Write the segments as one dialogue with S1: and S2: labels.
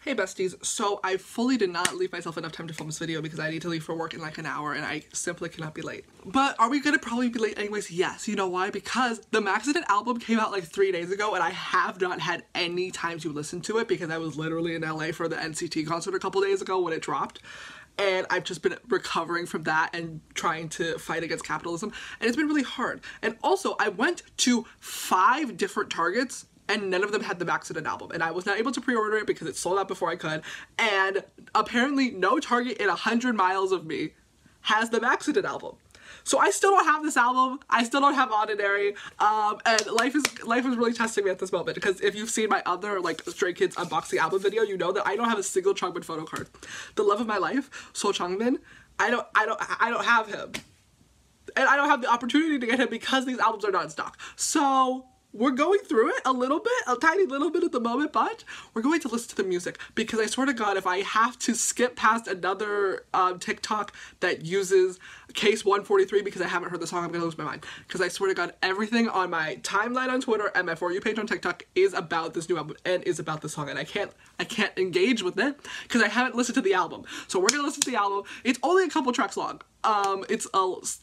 S1: Hey besties, so I fully did not leave myself enough time to film this video because I need to leave for work in like an hour and I simply cannot be late. But are we gonna probably be late anyways? Yes. You know why? Because the Maxident album came out like 3 days ago and I have not had any time to listen to it because I was literally in LA for the NCT concert a couple days ago when it dropped. And I've just been recovering from that and trying to fight against capitalism, and it's been really hard. And also, I went to 5 different Targets and none of them had the Maxident album, and I was not able to pre-order it because it sold out before I could, and apparently no Target in 100 miles of me has the Maxident album. So I still don't have this album, I still don't have Ordinary, and life is really testing me at this moment, because if you've seen my other like Stray Kids unboxing album video, you know that I don't have a single Changmin photo card. The love of my life, So Changmin, I don't have him. And I don't have the opportunity to get him because these albums are not in stock. So we're going through it a little bit, a tiny little bit at the moment, but we're going to listen to the music because I swear to God, if I have to skip past another TikTok that uses Case 143 because I haven't heard the song, I'm gonna lose my mind. Because I swear to God, everything on my timeline on Twitter and my For You page on TikTok is about this new album and is about the song, and I can't engage with it because I haven't listened to the album. So we're gonna listen to the album. It's only a couple tracks long. It's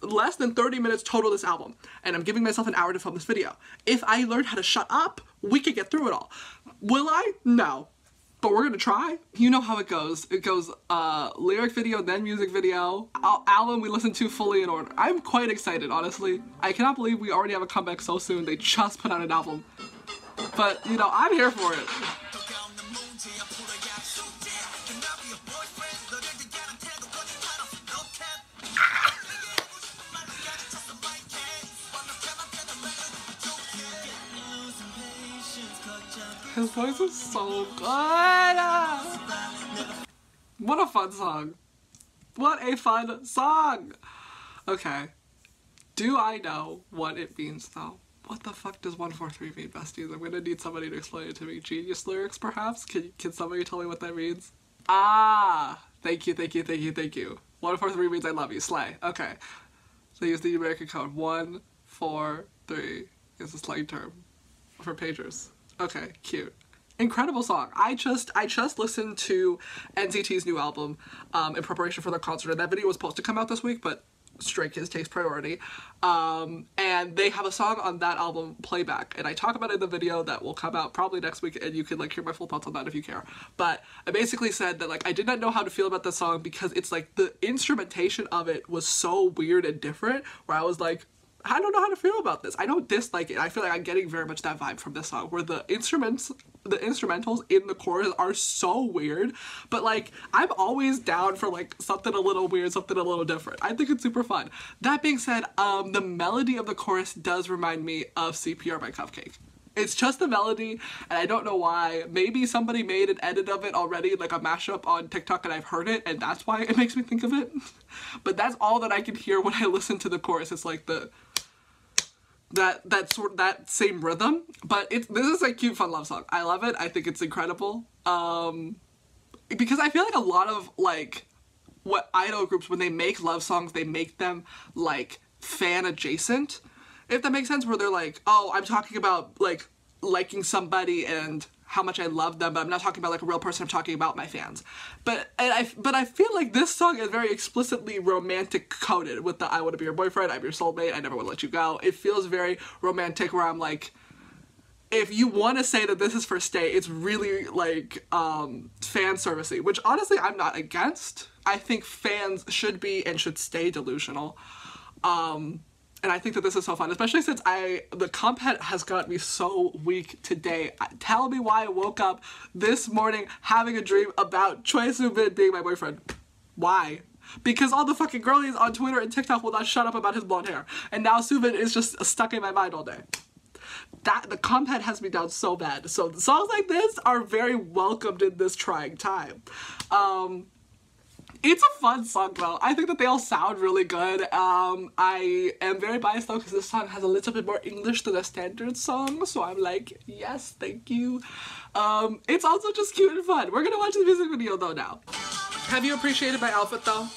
S1: less than 30 minutes total, this album, and I'm giving myself an hour to film this video. If I learned how to shut up, we could get through it all. Will I? No. But we're gonna try. You know how it goes. It goes lyric video, then music video. Album we listen to fully in order. I'm quite excited, honestly. I cannot believe we already have a comeback so soon. They just put out an album. But, you know, I'm here for it. His voice is so good! What a fun song. What a fun song! Okay. Do I know what it means though? What the fuck does 143 mean, besties? I'm gonna need somebody to explain it to me. Genius lyrics, perhaps? Can somebody tell me what that means? Ah! Thank you, thank you, thank you, thank you. 143 means I love you. Slay. Okay. So use the American code. 143 is a slang term for pagers. Okay, cute. Incredible song. I just listened to NCT's new album in preparation for their concert, and that video was supposed to come out this week, but Stray Kids takes priority. And they have a song on that album, Playback, and I talk about it in the video that will come out probably next week, and you can like hear my full thoughts on that if you care. But I basically said that like I did not know how to feel about the song because it's like the instrumentation of it was so weird and different, where I was like, I don't know how to feel about this. I don't dislike it. I feel like I'm getting very much that vibe from this song, where the instrumentals in the chorus are so weird, but like I'm always down for like something a little weird, something a little different. I think it's super fun. That being said, the melody of the chorus does remind me of CPR by Cupcake. It's just the melody, and I don't know why. Maybe somebody made an edit of it already, like a mashup on TikTok, and I've heard it, and that's why it makes me think of it. But that's all that I can hear when I listen to the chorus. It's like that same rhythm. But this is a cute, fun love song. I love it. I think it's incredible. Because I feel like a lot of like what idol groups, when they make love songs, they make them like fan adjacent. If that makes sense, where they're like, oh, I'm talking about like liking somebody and how much I love them, but I'm not talking about like a real person, I'm talking about my fans. But I feel like this song is very explicitly romantic coded with the I want to be your boyfriend, I'm your soulmate, I never want to let you go. It feels very romantic, where I'm like, if you want to say that this is for stay, it's really like fan servicey, which honestly I'm not against. I think fans should be and should stay delusional. And I think that this is so fun, especially since the content has got me so weak today. Tell me why I woke up this morning having a dream about Choi Soo-bin being my boyfriend. Why? Because all the fucking girlies on Twitter and TikTok will not shut up about his blonde hair. And now Soo-bin is just stuck in my mind all day. The content has me down so bad. So songs like this are very welcomed in this trying time. It's a fun song though. I think that they all sound really good. I am very biased though because this song has a little bit more English than a standard song, so I'm like, yes, thank you. It's also just cute and fun. We're gonna watch the music video though now. Have you appreciated my outfit though?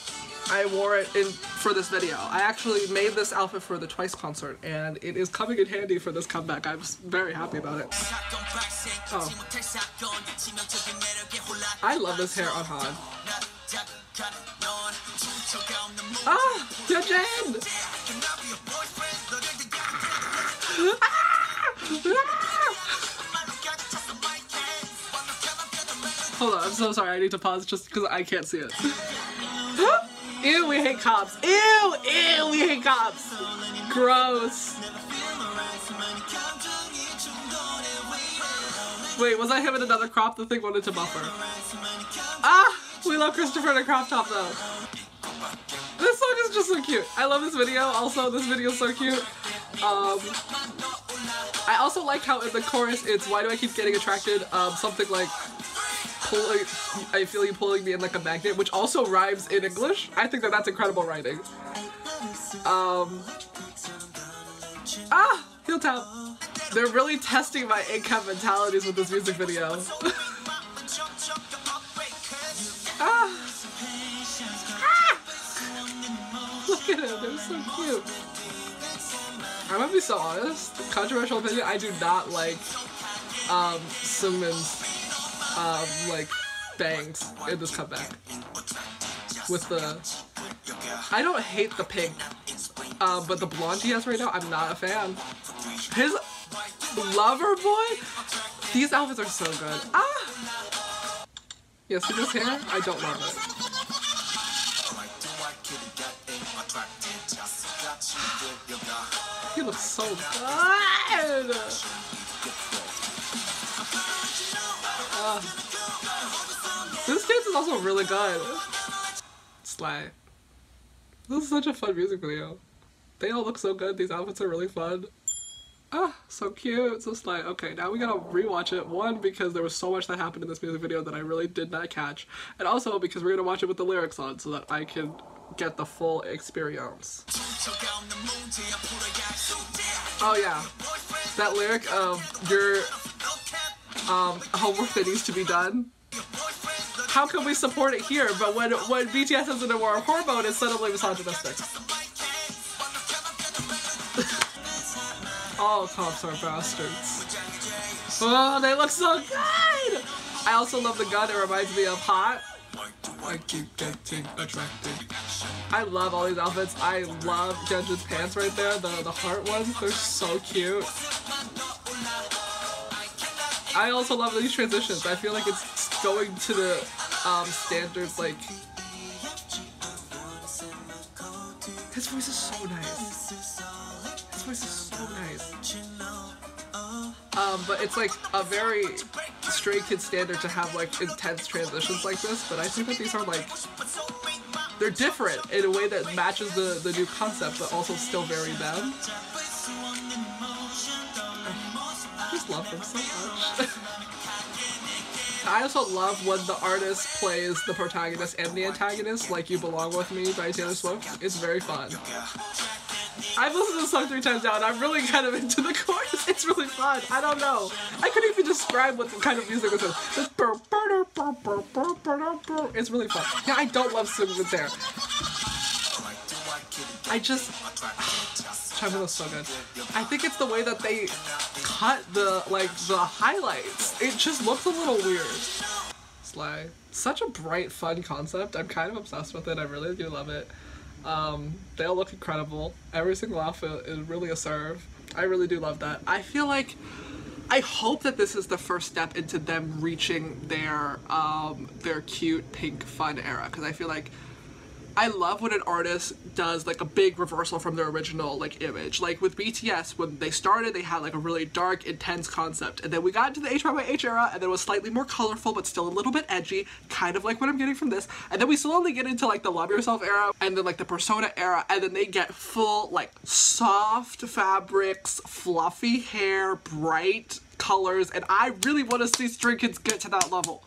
S1: I wore it for this video. I actually made this outfit for the Twice concert, and it is coming in handy for this comeback. I'm very happy about it. Oh. I love this hair on Han. Ah, Hyunjin! Hold on, I'm so sorry. I need to pause just because I can't see it. Ew, we hate cops. Ew, ew, we hate cops. Gross. Wait, was I him in another crop? The thing wanted to buffer. Ah, we love Christopher in a crop top though. This song is just so cute. I love this video. Also, this video is so cute. I also like how in the chorus it's "Why do I keep getting attracted?" Something like I feel you pulling me in like a magnet, which also rhymes in English. I think that that's incredible writing. Heel tap. They're really testing my income mentalities with this music video. Look at them, they're so cute. I'm gonna be so honest, controversial opinion, I do not like Seungmin's like bangs in this comeback. With the, I don't hate the pink, but the blonde he has right now, I'm not a fan. His lover boy, these outfits are so good. Yeah, see this hair? I don't love it. He looks so good! This dance is also really good. Slay. This is such a fun music video. They all look so good. These outfits are really fun. So cute, so slay. Okay, now we gotta rewatch it. One, because there was so much that happened in this music video that I really did not catch. And also because we're gonna watch it with the lyrics on so that I can get the full experience. Oh yeah, that lyric of your homework that needs to be done. How can we support it here? But when BTS is in a war of hormone, it's suddenly misogynistic. All cops are bastards. Oh, they look so good! I also love the gun. It reminds me of Hot. I keep getting attracted. I love all these outfits. I love Hyunjin's pants right there. The heart ones. They're so cute. I also love these transitions. I feel like it's going to the standards, like... His voice is so nice. His voice is so nice. But it's like a very Stray Kids standard to have like intense transitions like this, but I think that these are like, they're different in a way that matches the new concept, but also still very them. I just love them so much. I also love when the artist plays the protagonist and the antagonist, like You Belong With Me by Taylor Swift. It's very fun. I've listened to the song 3 times now and I'm really kind of into the chorus. It's really fun. I don't know. I couldn't even describe what kind of music this is. It's really fun. Yeah, I don't love Seungmin's hair. I just... China looks so good. I think it's the way that they cut the highlights. It just looks a little weird. Slay. Such a bright, fun concept. I'm kind of obsessed with it. I really do love it. They all look incredible. Every single outfit is really a serve. I really do love that. I feel like, I hope that this is the first step into them reaching their cute, pink, fun era. Because I feel like I love when an artist does like a big reversal from their original like image. Like with BTS, when they started, they had like a really dark, intense concept, and then we got into the HYH era, and then it was slightly more colorful, but still a little bit edgy, kind of like what I'm getting from this. And then we slowly get into like the Love Yourself era, and then like the Persona era, and then they get full like soft fabrics, fluffy hair, bright colors, and I really want to see Stray Kids get to that level.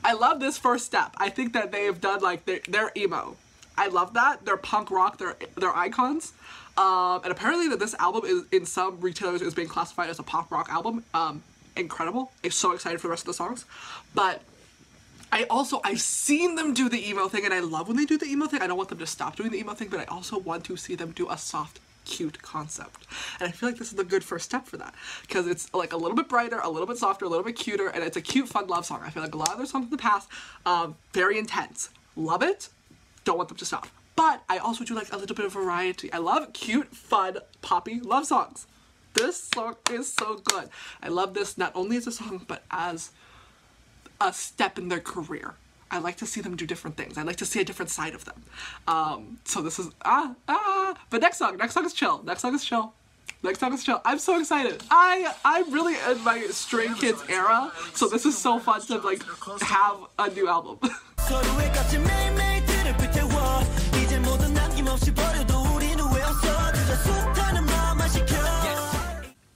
S1: I love this first step. I think that they have done like their emo. I love that. They're punk rock, they're icons. And apparently that this album is, in some retailers, is being classified as a pop rock album. Incredible. I'm so excited for the rest of the songs. But I've seen them do the emo thing, and I love when they do the emo thing. I don't want them to stop doing the emo thing, but I also want to see them do a soft cute concept. And I feel like this is a good first step for that, because it's like a little bit brighter, a little bit softer, a little bit cuter, and it's a cute, fun love song. I feel like a lot of their songs in the past, very intense. Love it, don't want them to stop. But I also do like a little bit of variety. I love cute, fun, poppy love songs. This song is so good. I love this not only as a song, but as a step in their career. I like to see them do different things. I like to see a different side of them. So this is, but next song is chill. Next song is chill. Next song is chill. I'm so excited. I'm really in my Stray Kids era, so this is so fun to like have a new album.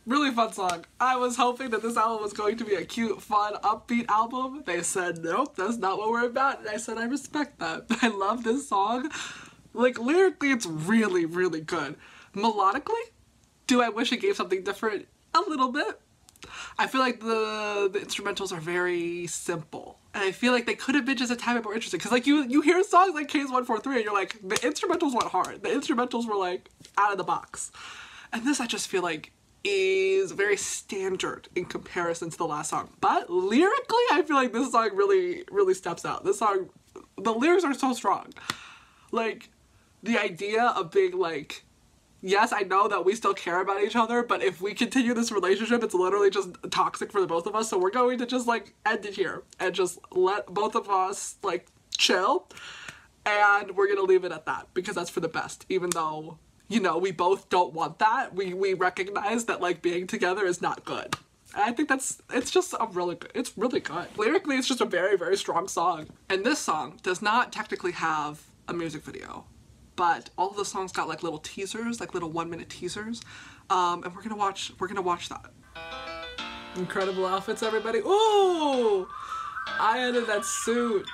S1: Really fun song. I was hoping that this album was going to be a cute, fun, upbeat album. They said, nope, that's not what we're about. And I said, I respect that. I love this song. Like, lyrically, it's really, really good. Melodically, do I wish it gave something different? A little bit. I feel like the instrumentals are very simple. And I feel like they could have been just a tiny bit more interesting. Because, like, you hear songs like Ks143 and you're like, the instrumentals went hard. The instrumentals were, like, out of the box. And this, I just feel like, is very standard in comparison to the last song. But lyrically, I feel like this song really, really steps out. This song, the lyrics are so strong. Like, the idea of being like, yes, I know that we still care about each other, but if we continue this relationship, it's literally just toxic for the both of us, so we're going to just, like, end it here and just let both of us, like, chill, and we're gonna leave it at that, because that's for the best, even though, you know, we both don't want that. We recognize that, like, being together is not good. And I think it's just a really good, it's really good. Lyrically, it's just a very, very strong song. And this song does not technically have a music video, but all of the songs got, like, little teasers, like little 1-minute teasers. And we're gonna watch that. Incredible outfits, everybody. Ooh! I added that suit.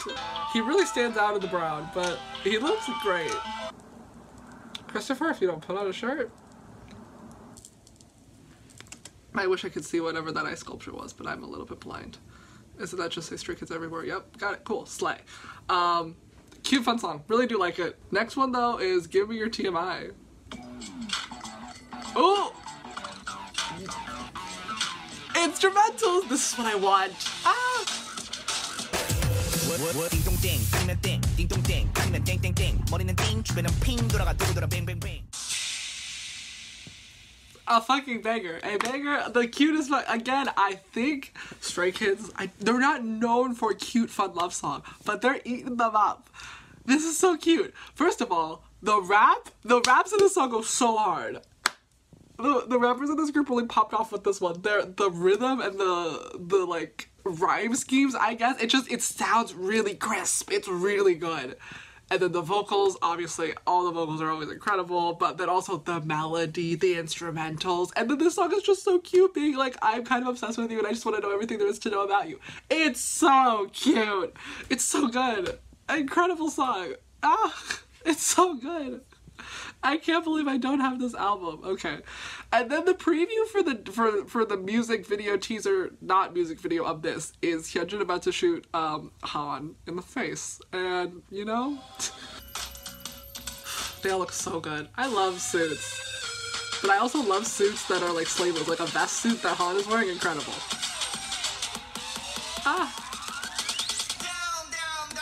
S1: He really stands out in the brown, but he looks great. Christopher, if you don't put on a shirt. I wish I could see whatever that ice sculpture was, but I'm a little bit blind. Isn't that just say Stray Kids everywhere? Yep, got it, cool, slay. Cute, fun song, really do like it. Next one though is Me Your TMI. Oh! Instrumentals, this is what I want. A fucking banger. A banger, the cutest one. Again, I think Stray Kids, they're not known for a cute, fun love song, but they're eating them up. This is so cute. First of all, the raps in this song go so hard. The rappers in this group really popped off with this one. The rhythm and the like rhyme schemes, I guess, it sounds really crisp. It's really good. And then the vocals, obviously, all the vocals are always incredible, but then also the melody, the instrumentals, and then this song is just so cute, being like, I'm kind of obsessed with you and I just want to know everything there is to know about you. It's so cute. It's so good. Incredible song. It's so good. I can't believe I don't have this album. Okay. And then the preview for the music video teaser, not music video of this, is Hyunjin about to shoot Han in the face. And, you know, they all look so good. I love suits. But I also love suits that are like sleeveless, like a vest suit that Han is wearing, incredible.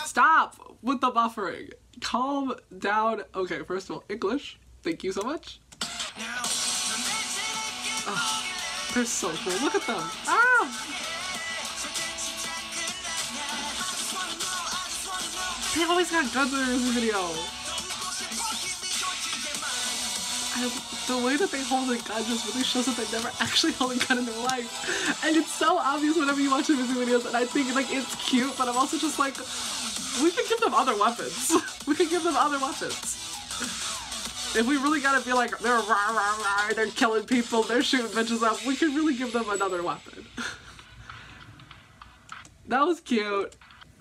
S1: Stop with the buffering. Calm down. Okay, first of all, English. Thank you so much. Oh, they're so cool. Look at them. They always got guns in their music video. The way that they hold a gun just really shows that they never actually held a gun in their life. And it's so obvious whenever you watch the music videos, and I think, like, it's cute, but I'm also just like, we could give them other weapons. We could give them other weapons. If we really gotta be like, they're rah, rah, rah, they're killing people, they're shooting bitches up, we could really give them another weapon. That was cute.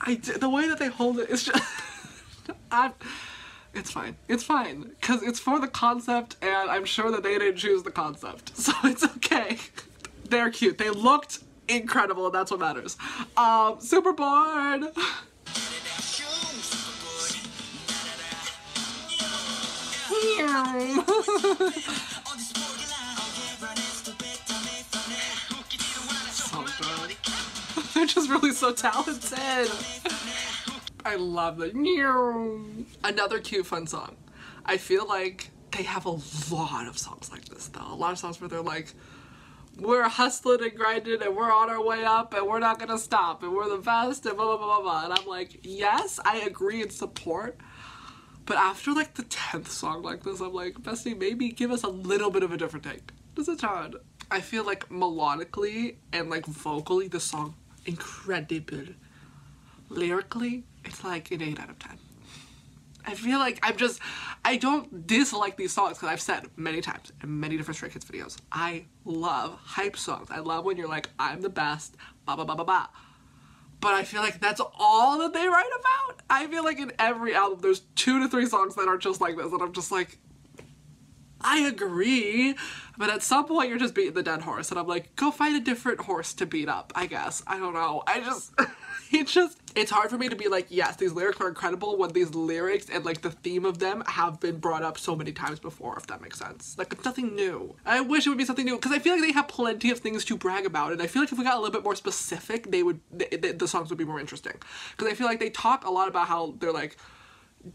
S1: The way that they hold it, it's just... it's fine. It's fine. Because it's for the concept, and I'm sure that they didn't choose the concept. So it's okay. They're cute. They looked incredible, and that's what matters. Super bored! So good. They're just really so talented. I love the another cute fun song. I feel like they have a lot of songs like this though. A lot of songs where they're like, we're hustling and grinding and we're on our way up and we're not gonna stop and we're the best and blah blah blah blah blah. And I'm like, yes, I agree and support. But after like the 10th song like this, I'm like, bestie, maybe give us a little bit of a different take. This is hard. I feel like melodically and like vocally, the song incredible. Lyrically, it's like an 8 out of 10. I feel like I don't dislike these songs because I've said many times in many different Stray Kids videos, I love hype songs. I love when you're like, I'm the best, blah, blah, blah, blah, blah. But I feel like that's all that they write about. I feel like in every album, there's 2 to 3 songs that are just like this. And I'm just like, I agree. But at some point, you're just beating the dead horse. And I'm like, go find a different horse to beat up, I guess. I don't know. It's hard for me to be like, yes, these lyrics are incredible when these lyrics and like the theme of them have been brought up so many times before, if that makes sense. Like, it's nothing new. I wish it would be something new because I feel like they have plenty of things to brag about, and I feel like if we got a little bit more specific, the songs would be more interesting. Because I feel like they talk a lot about how they're like,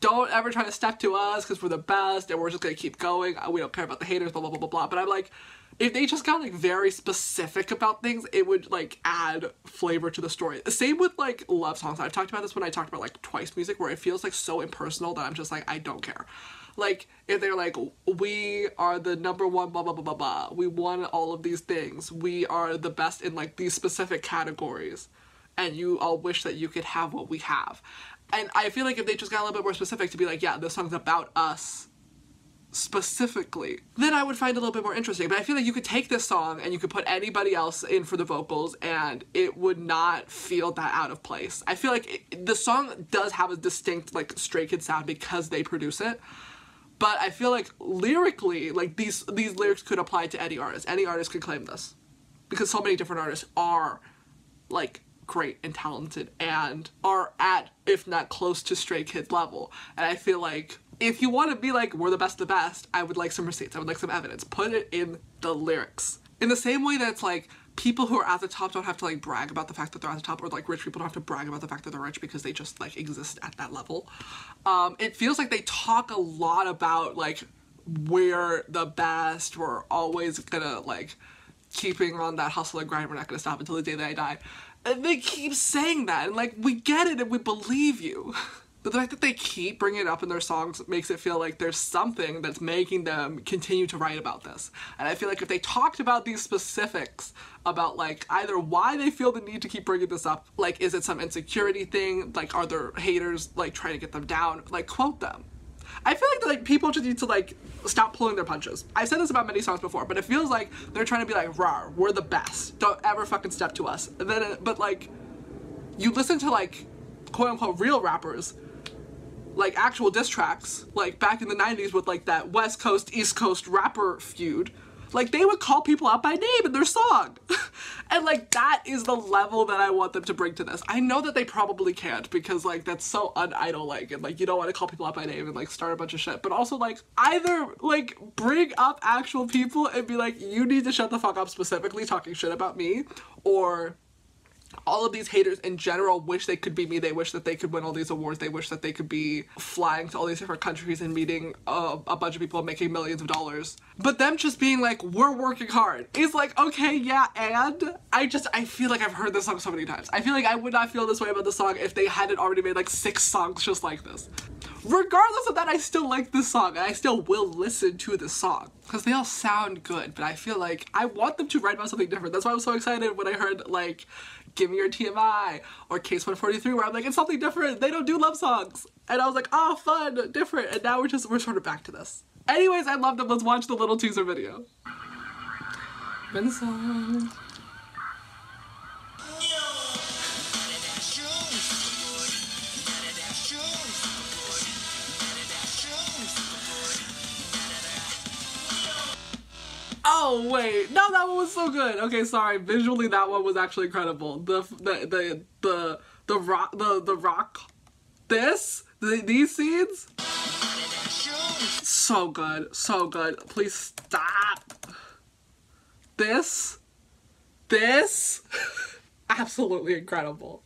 S1: don't ever try to step to us because we're the best and we're just gonna keep going. We don't care about the haters, blah, blah, blah, blah, blah. But I'm like, if they just got like very specific about things, it would like add flavor to the story. Same with like love songs. I've talked about this when I talked about like Twice music, where it feels like so impersonal that I'm just like, I don't care. Like if they're like, we are the #1 blah blah blah blah blah, we won all of these things, we are the best in like these specific categories, and you all wish that you could have what we have. And I feel like if they just got a little bit more specific to be like, yeah, this song's about us specifically, then I would find it a little bit more interesting. But I feel like you could take this song and you could put anybody else in for the vocals and it would not feel that out of place. I feel like the song does have a distinct like Stray Kids sound because they produce it. But I feel like lyrically, like these lyrics could apply to any artist. Any artist could claim this. Because so many different artists are like great and talented and are at, if not close to, Stray Kids level. And I feel like if you want to be like, we're the best of the best, I would like some receipts, I would like some evidence. Put it in the lyrics. In the same way that it's like, people who are at the top don't have to like brag about the fact that they're at the top, or like rich people don't have to brag about the fact that they're rich because they just like exist at that level. It feels like they talk a lot about like, we're the best, we're always gonna like, keeping on that hustle and grind, we're not gonna stop until the day that I die. And they keep saying that, and like, we get it and we believe you. But the fact that they keep bringing it up in their songs makes it feel like there's something that's making them continue to write about this. And I feel like if they talked about these specifics about like either why they feel the need to keep bringing this up, like is it some insecurity thing, like are there haters like trying to get them down, like quote them. I feel like people just need to like stop pulling their punches. I've said this about many songs before, but it feels like they're trying to be like, rawr, we're the best, don't ever fucking step to us. And then, but like, you listen to like quote unquote real rappers, like actual diss tracks, like back in the 90s with like that West Coast, East Coast rapper feud, like they would call people out by name in their song. And like that is the level that I want them to bring to this. I know that they probably can't because like that's so un-idol-like and like you don't want to call people out by name and like start a bunch of shit, but also like either like bring up actual people and be like, you need to shut the fuck up specifically talking shit about me, or all of these haters in general wish they could be me. They wish that they could win all these awards. They wish that they could be flying to all these different countries and meeting a bunch of people and making millions of dollars. But them just being like, we're working hard is like, okay, yeah, and I feel like I've heard this song so many times. I feel like I would not feel this way about the song if they hadn't already made like 6 songs just like this. Regardless of that, I still like this song and I still will listen to this song because they all sound good, but I feel like I want them to write about something different. That's why I was so excited when I heard like Me Your TMI or Case 143, where I'm like, it's something different. They don't do love songs. And I was like, oh, fun, different. And now we're sort of back to this. Anyways, I love them. Let's watch the little teaser video. Vincent. Oh wait, no, that one was so good. Okay, sorry. Visually, that one was actually incredible. These scenes. So good, so good. Please stop. This, absolutely incredible.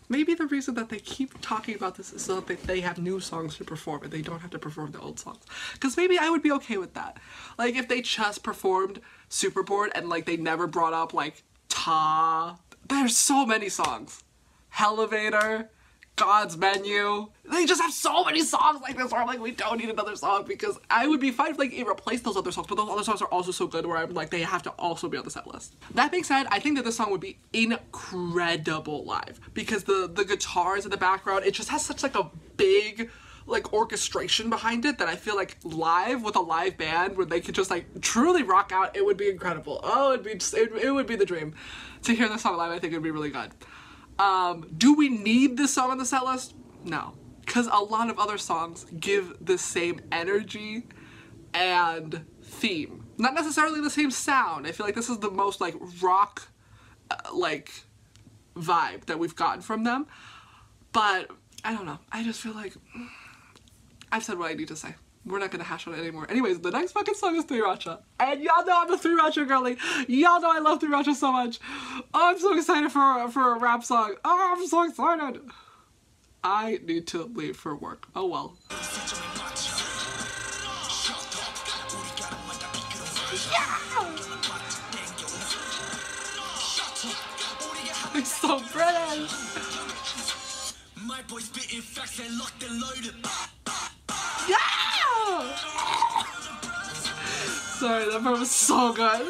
S1: Maybe the reason that they keep talking about this is so that they have new songs to perform and they don't have to perform the old songs. Because maybe I would be okay with that. Like, if they just performed Superboard and, like, they never brought up, like, Ta. There's so many songs. Elevator, God's Menu. They just have so many songs like this where I'm like, we don't need another song, because I would be fine if, like, it replaced those other songs, but those other songs are also so good where I'm like, they have to also be on the set list. That being said, I think that this song would be incredible live, because the guitars in the background, it just has such, like, a big, like, orchestration behind it that I feel like live with a live band where they could just, like, truly rock out, it would be incredible. Oh, it'd be just, it would be the dream. To hear this song live, I think it would be really good. Do we need this song on the set list? No. Because a lot of other songs give the same energy and theme. Not necessarily the same sound. I feel like this is the most, like, rock, like, vibe that we've gotten from them. But, I don't know. I just feel like I've said what I need to say. We're not gonna hash on it anymore. Anyways, the next fucking song is 3RACHA. And y'all know I'm a 3RACHA girly. Y'all know I love 3RACHA so much. Oh, I'm so excited for a rap song. Oh, I'm so excited. I need to leave for work. Oh well. Yeah! It's so British. My boy spitting facts and locked and loaded. Yeah! Sorry, that part was so good.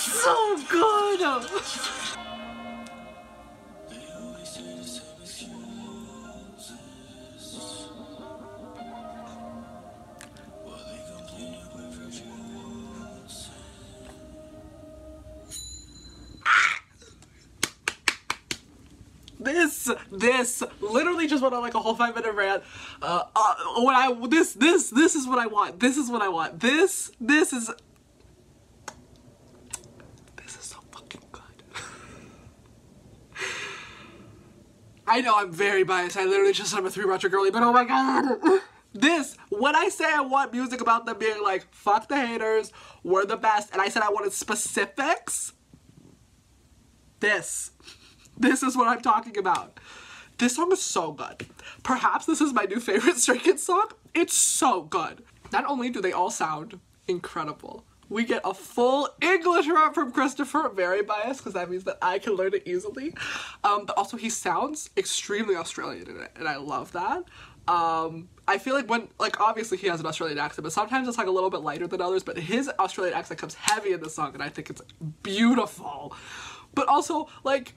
S1: So good! This literally just went on like a whole 5-minute rant. This is what I want. This is what I want. This is so fucking good. I know I'm very biased. I literally just said I'm a 3RACHA girly, but oh my god. When I say I want music about them being like, fuck the haters, we're the best, and I said I wanted specifics, this is what I'm talking about. This song is so good. Perhaps this is my new favorite Circus song. It's so good. Not only do they all sound incredible, we get a full English rap from Christopher. Very biased, because that means that I can learn it easily. But also he sounds extremely Australian in it, and I love that. I feel like when, like, obviously he has an Australian accent, but sometimes it's like a little bit lighter than others, but his Australian accent comes heavy in this song, and I think it's beautiful. But also, like,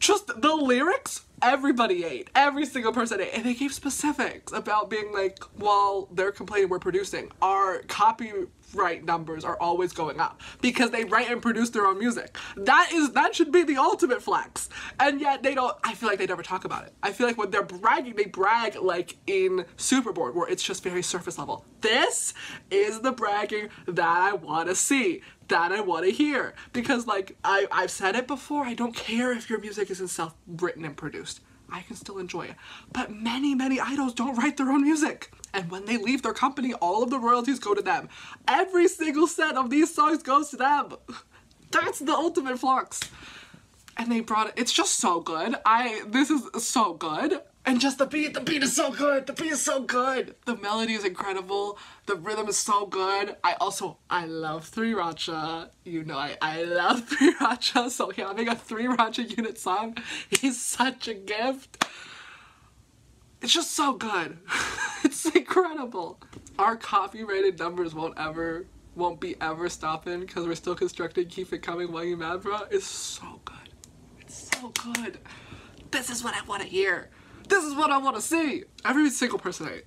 S1: just the lyrics, everybody ate. Every single person ate. And they gave specifics about being like, while they're complaining we're producing, our copyright numbers are always going up because they write and produce their own music. That should be the ultimate flex. And yet they don't, I feel like they never talk about it. I feel like when they're bragging, they brag like in Superboard, where it's just very surface level. This is the bragging that I want to see, that I want to hear. Because, like, I've said it before, I don't care if your music isn't self-written and produced. I can still enjoy it. But many, many idols don't write their own music. And when they leave their company, all of the royalties go to them. Every single set of these songs goes to them. That's the ultimate flux. And they brought it, it's just so good. This is so good. And just the beat is so good. The beat is so good. The melody is incredible. The rhythm is so good. I love 3RACHA. You know, I love 3RACHA. So having a 3RACHA unit song is such a gift. It's just so good. It's incredible. Our copyrighted numbers won't be ever stopping because we're still constructing Keep It Coming While You Mad Bro. It's so good. It's so good. this is what I want to hear. This is what I want to see. Every single person ate.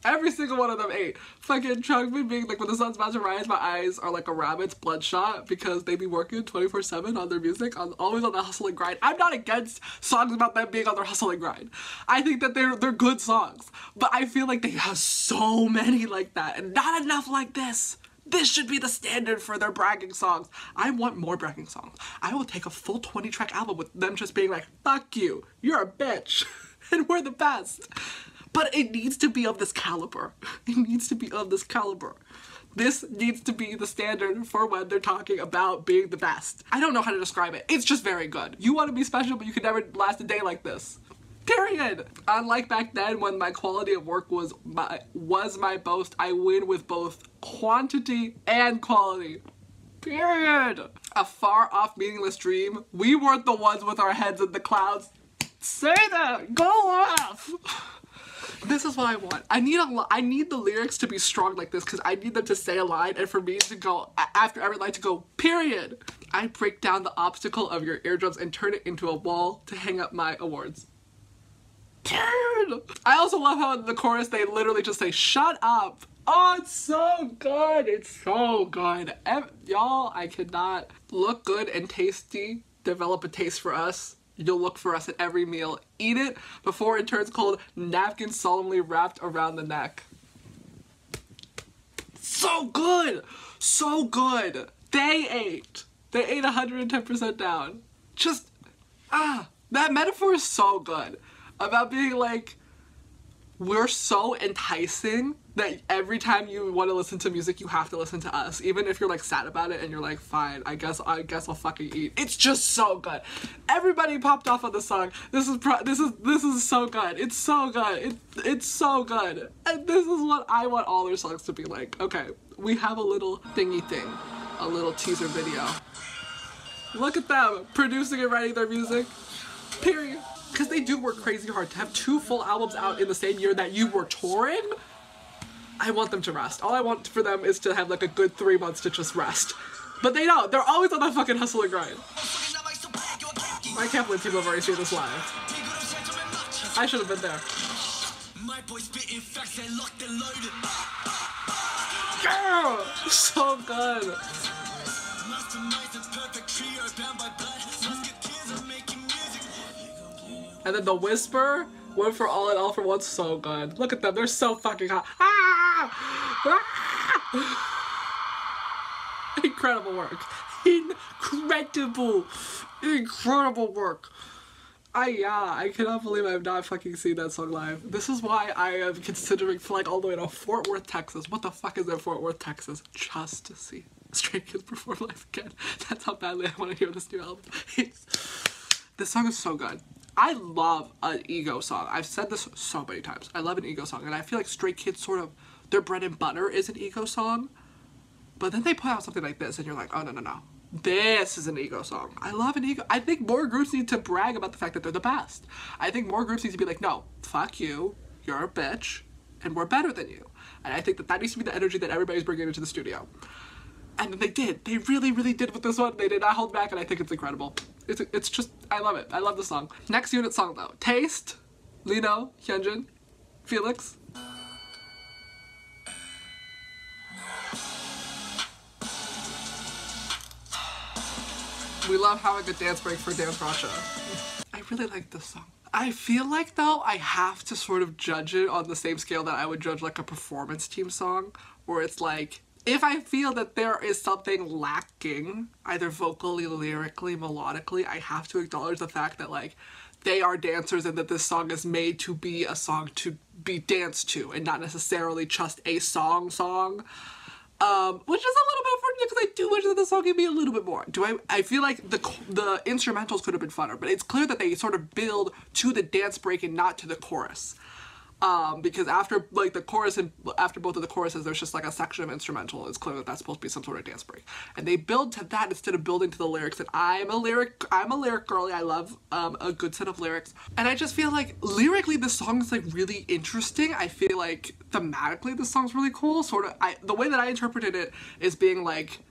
S1: Every single one of them ate. Fucking Chungmin being like, when the sun's about to rise, my eyes are like a rabbit's bloodshot because they be working 24/7 on their music, always on the hustle and grind. I'm not against songs about them being on their hustle and grind. I think that they're good songs, but I feel like they have so many like that and not enough like this. This should be the standard for their bragging songs. I want more bragging songs. I will take a full 20-track album with them just being like, fuck you, you're a bitch, and we're the best. But it needs to be of this caliber. It needs to be of this caliber. This needs to be the standard for when they're talking about being the best. I don't know how to describe it. It's just very good. You want to be special, but you could never last a day like this. Period. Unlike back then when my quality of work was my boast, I win with both quantity and quality. Period. A far off meaningless dream. We weren't the ones with our heads in the clouds. Say that. Go off. This is what I want. I need the lyrics to be strong like this because I need them to say a line and for me to go, after every line, to go, period. I break down the obstacle of your eardrums and turn it into a wall to hang up my awards. Period. I also love how in the chorus they literally just say, shut up. Oh, it's so good. It's so good. Y'all, I cannot. Look good and tasty. Develop a taste for us. You'll look for us at every meal. Eat it before it turns cold. Napkin solemnly wrapped around the neck. So good! So good! They ate 110% down. Just, that metaphor is so good. About being like, we're so enticing that every time you want to listen to music, you have to listen to us. Even if you're like sad about it and you're like, fine, I guess I'll fucking eat. It's just so good. Everybody popped off on the song. This is so good. It's so good. It's so good. And this is what I want all their songs to be like. Okay, we have a little thingy thing, a little teaser video. Look at them producing and writing their music. Period. Because they do work crazy hard. To have 2 full albums out in the same year that you were touring, I want them to rest. All I want for them is to have like a good 3 months to just rest. But they don't. They're always on that fucking hustle and grind. I can't believe people have already seen this live. I should have been there. Girl! So good. And then the whisper, one for all and all for one, so good. Look at them, they're so fucking hot. Incredible work. Incredible work. I cannot believe I have not fucking seen that song live. This is why I am considering flying all the way to Fort Worth, Texas. What the fuck is in Fort Worth, Texas? Just to see Stray Kids perform live again. That's how badly I want to hear this new album. This song is so good. I love an ego song. I've said this so many times. I love an ego song, and I feel like Stray Kids sort of, their bread and butter is an ego song. But then they put out something like this, and you're like, oh, no. This is an ego song. I love an ego. I think more groups need to brag about the fact that they're the best. I think more groups need to be like, no, fuck you, you're a bitch, and we're better than you. And I think that needs to be the energy that everybody's bringing into the studio. And then they did. They really, really did with this one. They did not hold back, and I think it's incredible. It's just, I love it. I love the song. Next unit song, though. Taste, Lino, Hyunjin, Felix. We love having a dance break for Dance Russia. I really like this song. I feel like, though, I have to sort of judge it on the same scale that I would judge, like, a performance team song, where it's like, if I feel that there is something lacking, either vocally, lyrically, melodically, I have to acknowledge the fact that, like, they are dancers and that this song is made to be a song to be danced to and not necessarily just a song. Which is a little bit unfortunate because I do wish that the song could be a little bit more. I feel like the instrumentals could have been funner, but it's clear that they sort of build to the dance break and not to the chorus. Because after like the chorus and after both of the choruses, there's just like a section of instrumental. It's clear that that's supposed to be some sort of dance break, and they build to that instead of building to the lyrics. And I'm a lyric girly. I love a good set of lyrics, and I just feel like lyrically the song is like really interesting. I feel like thematically the song's really cool. Sort of, the way that I interpreted it is being like,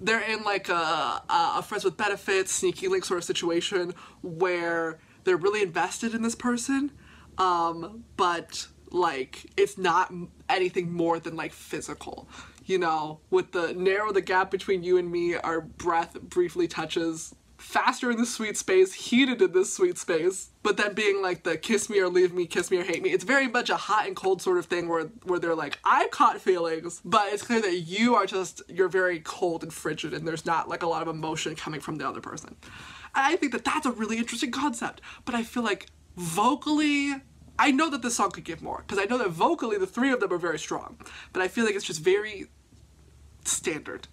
S1: they're in like a friends with benefits, sneaky link sort of situation where they're really invested in this person, but like it's not anything more than like physical, you know, with the narrow the gap between you and me, our breath briefly touches, faster in this sweet space, heated in this sweet space, but then being like the kiss me or leave me, kiss me or hate me. It's very much a hot and cold sort of thing where they're like, I've caught feelings, but it's clear that you're very cold and frigid and there's not like a lot of emotion coming from the other person. And I think that that's a really interesting concept, but I feel like vocally, I know that this song could give more, because I know that vocally the three of them are very strong, but I feel like it's just very standard.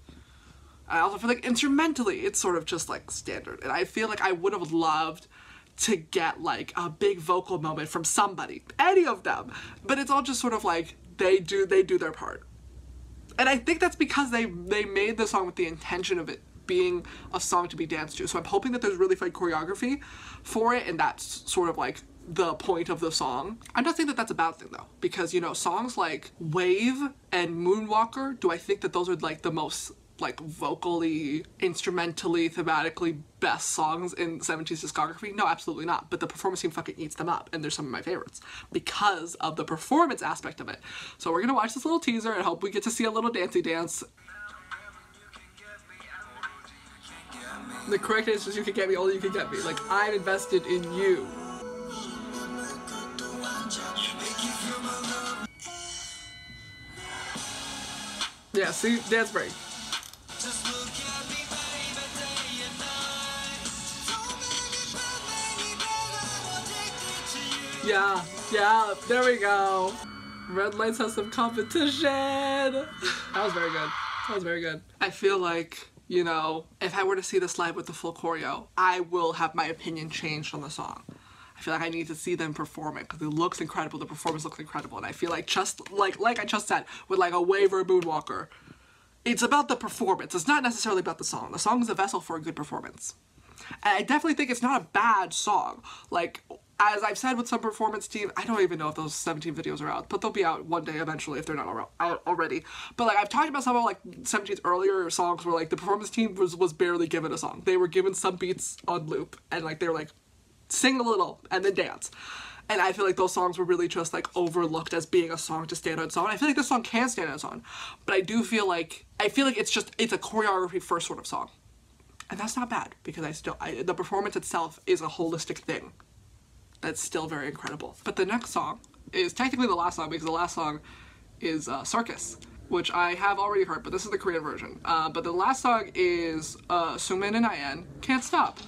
S1: I also feel like instrumentally it's sort of just like standard, and I feel like I would have loved to get like a big vocal moment from somebody, any of them, but it's all just sort of like they do their part. And I think that's because they made the song with the intention of it being a song to be danced to, so I'm hoping that there's really fun choreography for it, and that's sort of like the point of the song. I'm not saying that that's a bad thing though, because you know, songs like Wave and Moonwalker, do I think that those are like the most like vocally, instrumentally, thematically best songs in 70s discography? No, absolutely not. But the performance team fucking eats them up, and they're some of my favorites because of the performance aspect of it. So we're gonna watch this little teaser and hope we get to see a little dancey dance. The correct answer is you can get me, only you can get me. Like, I'm invested in you. Yeah, see, dance break. Yeah, there we go. Red Lights has some competition. That was very good. That was very good. I feel like, you know, if I were to see this live with the full choreo, I will have my opinion changed on the song. I feel like I need to see them perform it because it looks incredible, the performance looks incredible, and I feel like just like I just said, with like a Wave or a Moonwalker, it's about the performance. It's not necessarily about the song. The song is a vessel for a good performance. And I definitely think it's not a bad song. Like, as I've said with some performance team, I don't even know if those 17 videos are out, but they'll be out one day eventually if they're not out already. But like, I've talked about some of like 17's earlier songs where like the performance team was barely given a song. They were given some beats on loop and like they were like, sing a little and then dance. And I feel like those songs were really just like overlooked as being a song to stand on its own. I feel like this song can stand on its own, but I feel like it's a choreography first sort of song. And that's not bad because the performance itself is a holistic thing that's still very incredible. But the next song is technically the last song because the last song is Circus, which I have already heard, but this is the Korean version. But the last song is Sumin and IN, Can't Stop.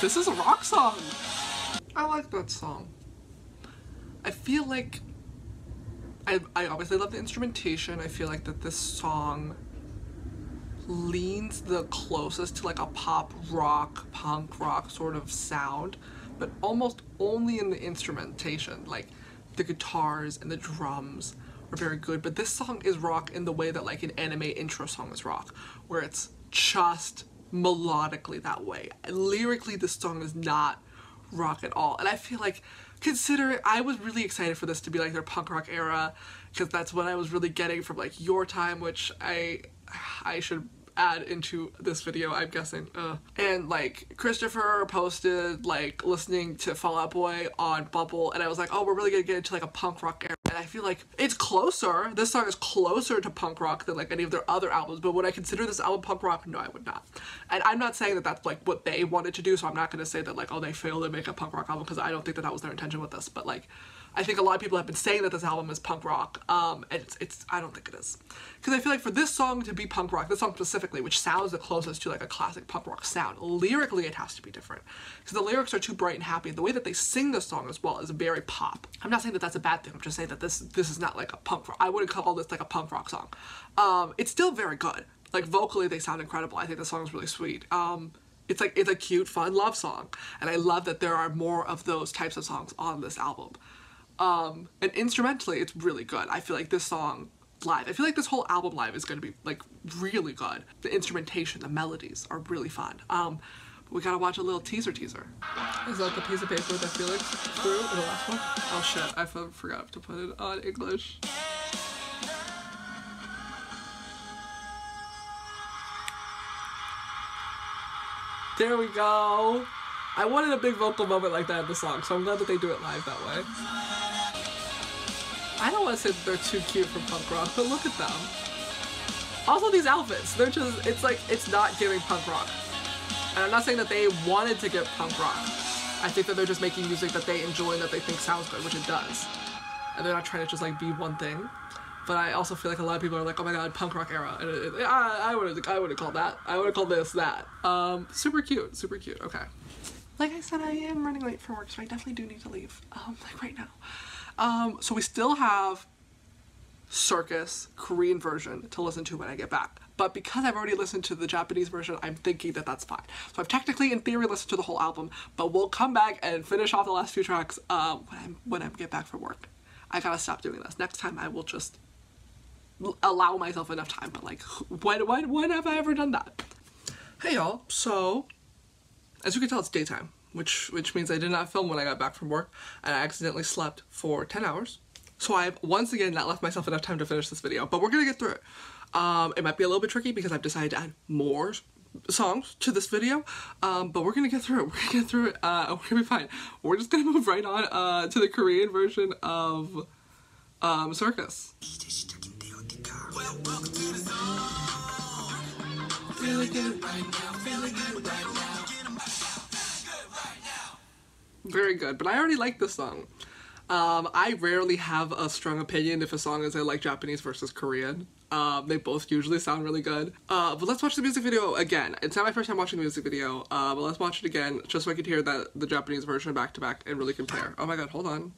S1: This is a rock song. I like that song. I feel like I obviously love the instrumentation. I feel like that this song leans the closest to like a pop rock, punk rock sort of sound, but almost only in the instrumentation. Like the guitars and the drums are very good, but this song is rock in the way that like an anime intro song is rock, where it's just melodically that way. Lyrically, this song is not rock at all, and I feel like, I was really excited for this to be like their punk rock era, because that's what I was really getting from like Your Time, which I should add into this video, I'm guessing. And like Christopher posted like listening to Fall Out Boy on Bubble, and I was like, oh, we're really gonna get into like a punk rock era. And I feel like it's closer, this song is closer to punk rock than like any of their other albums, but would I consider this album punk rock? No, I would not. And I'm not saying that that's like what they wanted to do, so I'm not gonna say that like, oh, they failed to make a punk rock album, because I don't think that that was their intention with this. But like, I think a lot of people have been saying that this album is punk rock, and I don't think it is. Because I feel like for this song to be punk rock, this song specifically, which sounds the closest to like a classic punk rock sound, lyrically it has to be different. Because the lyrics are too bright and happy, and the way that they sing the song as well is very pop. I'm not saying that that's a bad thing, I'm just saying that this is not like a punk rock. I wouldn't call this like a punk rock song. It's still very good. Like vocally they sound incredible. I think the song is really sweet. It's a cute, fun love song. And I love that there are more of those types of songs on this album. And instrumentally, it's really good. I feel like this song live, I feel like this whole album live is going to be like really good. The instrumentation, the melodies are really fun. We gotta watch a little teaser. Is that the piece of paper that Felix threw in the last one? Oh shit, I forgot to put it on English. There we go. I wanted a big vocal moment like that in the song, so I'm glad that they do it live that way. I don't want to say that they're too cute for punk rock, but look at them. Also these outfits, they're just, it's like, it's not giving punk rock. And I'm not saying that they wanted to give punk rock. I think that they're just making music that they enjoy and that they think sounds good, which it does. And they're not trying to just like be one thing. But I also feel like a lot of people are like, oh my god, punk rock era. And I would have called that. I would have called this that. Super cute, super cute. Okay. Like I said, I am running late for work, so I definitely do need to leave. Like right now. So we still have Circus Korean version to listen to when I get back. But because I've already listened to the Japanese version, I'm thinking that that's fine. So I've technically, in theory, listened to the whole album, but we'll come back and finish off the last few tracks when I get back from work. I gotta stop doing this. Next time I will just allow myself enough time, but like, when have I ever done that? Hey y'all, so, as you can tell, it's daytime, which means I did not film when I got back from work, and I accidentally slept for 10 hours. So I've once again not left myself enough time to finish this video, but we're gonna get through it. It might be a little bit tricky because I've decided to add more songs to this video, but we're gonna get through it. We're gonna get through it. We're gonna be fine. We're just gonna move right on to the Korean version of Circus. Feeling good right now, feeling good right now. Very good, but I already like this song. I rarely have a strong opinion if a song is like Japanese versus Korean. They both usually sound really good. But let's watch the music video again. It's not my first time watching the music video, but let's watch it again just so I could hear the Japanese version back to back and really compare. Oh my god, hold on.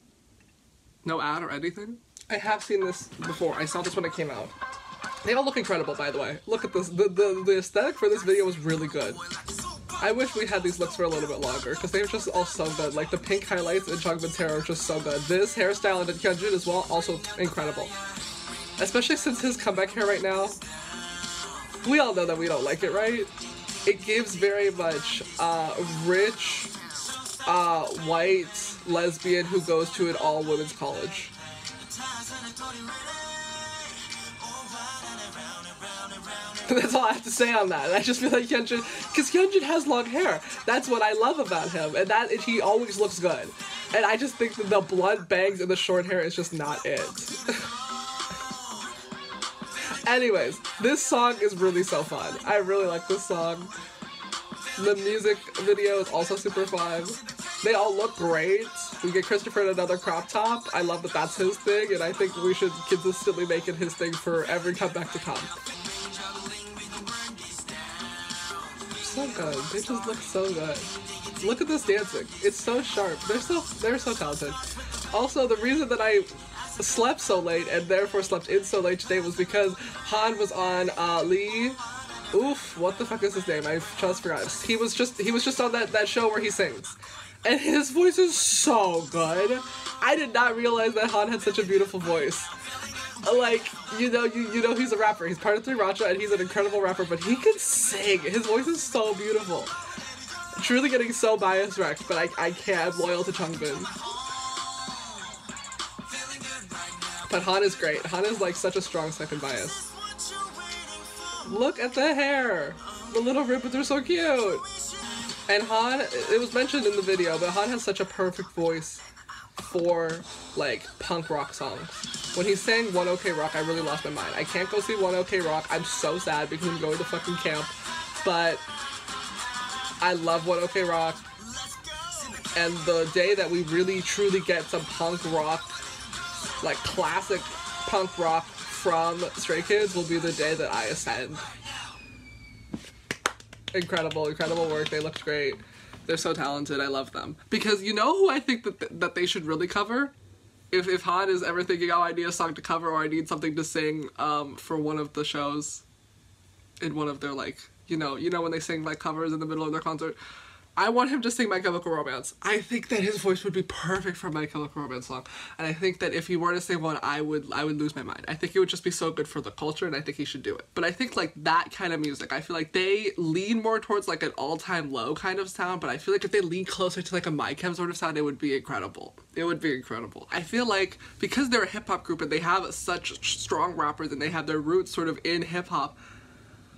S1: No ad or anything? I have seen this before. I saw this when it came out. They all look incredible, by the way. Look at this. The aesthetic for this video was really good. I wish we had these looks for a little bit longer, because they're just all so good. Like, the pink highlights in Changbin's hair are just so good. This hairstyle and Hyunjin as well, also incredible. Especially since his comeback hair right now, we all know that we don't like it, right? It gives very much rich, white lesbian who goes to an all-women's college. That's all I have to say on that. I just feel like Hyunjin, because Hyunjin has long hair. That's what I love about him, and he always looks good. And I just think that the blunt bangs and the short hair is just not it. Anyways, this song is really so fun. I really like this song. The music video is also super fun. They all look great. We get Christopher in another crop top. I love that that's his thing, and I think we should consistently make it his thing for every comeback to come. So good. They just look so good. Look at this dancing. It's so sharp. They're so talented. Also, the reason that I slept so late and therefore slept in so late today was because Han was on Lee. Oof, what the fuck is his name? I just forgot. He was just on that show where he sings. And his voice is so good. I did not realize that Han had such a beautiful voice. Like, you know he's a rapper. He's part of 3RACHA and he's an incredible rapper, but he can sing. His voice is so beautiful. Truly getting so bias wrecked, but I can't. I'm loyal to Changbin. But Han is great. Han is like such a strong second bias. Look at the hair! The little ribbons are so cute! And Han, it was mentioned in the video, but Han has such a perfect voice for, like, punk rock songs. When he sang One OK Rock, I really lost my mind. I can't go see One OK Rock. I'm so sad because I'm going to fucking camp. But I love One OK Rock. And the day that we really truly get some punk rock, like classic punk rock from Stray Kids will be the day that I ascend. Incredible, incredible work. They looked great. They're so talented. I love them. Because you know who I think that they should really cover? If Han is ever thinking, oh, I need a song to cover or I need something to sing for one of the shows in one of their, like, you know when they sing, like, covers in the middle of their concert, I want him to sing My Chemical Romance. I think that his voice would be perfect for My Chemical Romance song. And I think that if he were to sing one, I would lose my mind. I think it would just be so good for the culture and I think he should do it. But I think like that kind of music, I feel like they lean more towards like an all-time low kind of sound, but I feel like if they lean closer to like a My Chem sort of sound, it would be incredible. It would be incredible. I feel like because they're a hip-hop group and they have such strong rappers and they have their roots sort of in hip-hop,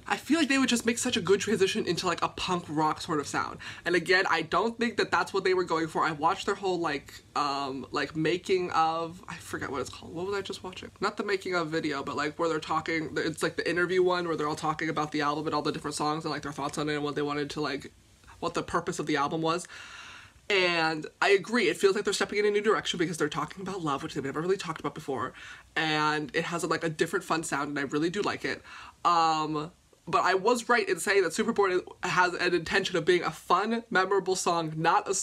S1: I feel like they would just make such a good transition into like a punk rock sort of sound. And again, I don't think that that's what they were going for. I watched their whole like making of, I forget what it's called. What was I just watching? Not the making of video, but like where they're talking, it's like the interview one where they're all talking about the album and all the different songs and like their thoughts on it and what they wanted to like, what the purpose of the album was. And I agree, it feels like they're stepping in a new direction because they're talking about love, which they've never really talked about before. And it has like a different fun sound and I really do like it. But I was right in saying that Superboard has an intention of being a fun, memorable song, not a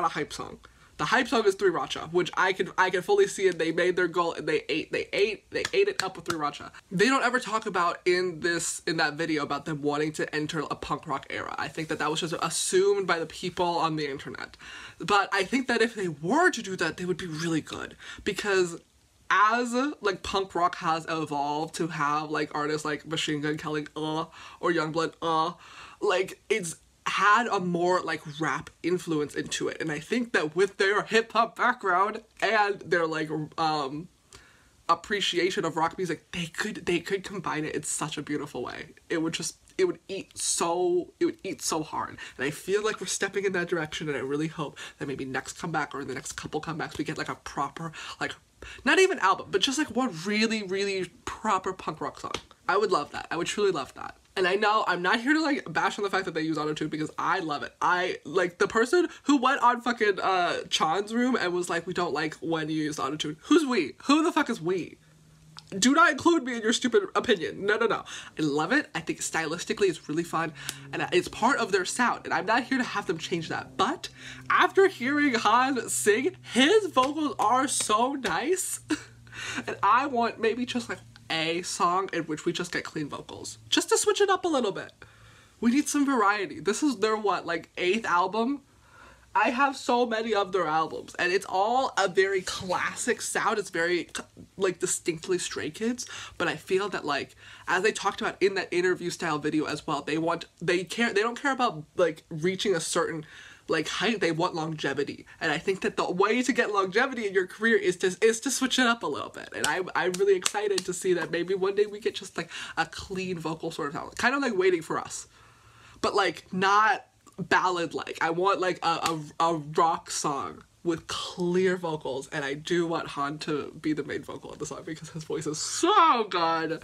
S1: hype song. The hype song is Three Racha, which I can fully see it. They made their goal and they ate it up with Three Racha. They don't ever talk about in that video about them wanting to enter a punk rock era. I think that was just assumed by the people on the internet. But I think that if they were to do that, they would be really good, because as like punk rock has evolved to have like artists like Machine Gun Kelly or Youngblood like it's had a more like rap influence into it, and I think that with their hip-hop background and their like appreciation of rock music, they could combine it in such a beautiful way. It would eat so hard, and I feel like we're stepping in that direction, and I really hope that maybe next comeback or in the next couple comebacks we get like a proper, like, not even album, but just like one really, really proper punk rock song. I would love that. I would truly love that. And I know I'm not here to like bash on the fact that they use autotune, because I love it. I like the person who went on fucking Chan's room and was like, we don't like when you use autotune. Who's we? Who the fuck is we? Do not include me in your stupid opinion. No. I love it. I think stylistically it's really fun, and it's part of their sound, and I'm not here to have them change that. But after hearing Han sing, his vocals are so nice. And I want maybe just like a song in which we just get clean vocals, just to switch it up a little bit. We need some variety. This is their what, like 8th album? I have so many of their albums, and it's all a very classic sound. It's very like distinctly Stray Kids, but I feel that like, as they talked about in that interview style video as well, they don't care about like reaching a certain like height. They want longevity, and I think that the way to get longevity in your career is to switch it up a little bit. And I'm really excited to see that maybe one day we get just like a clean vocal sort of sound, kind of like Waiting for Us, but like not ballad like. I want like a rock song with clear vocals, and I do want Han to be the main vocal of the song because his voice is so good.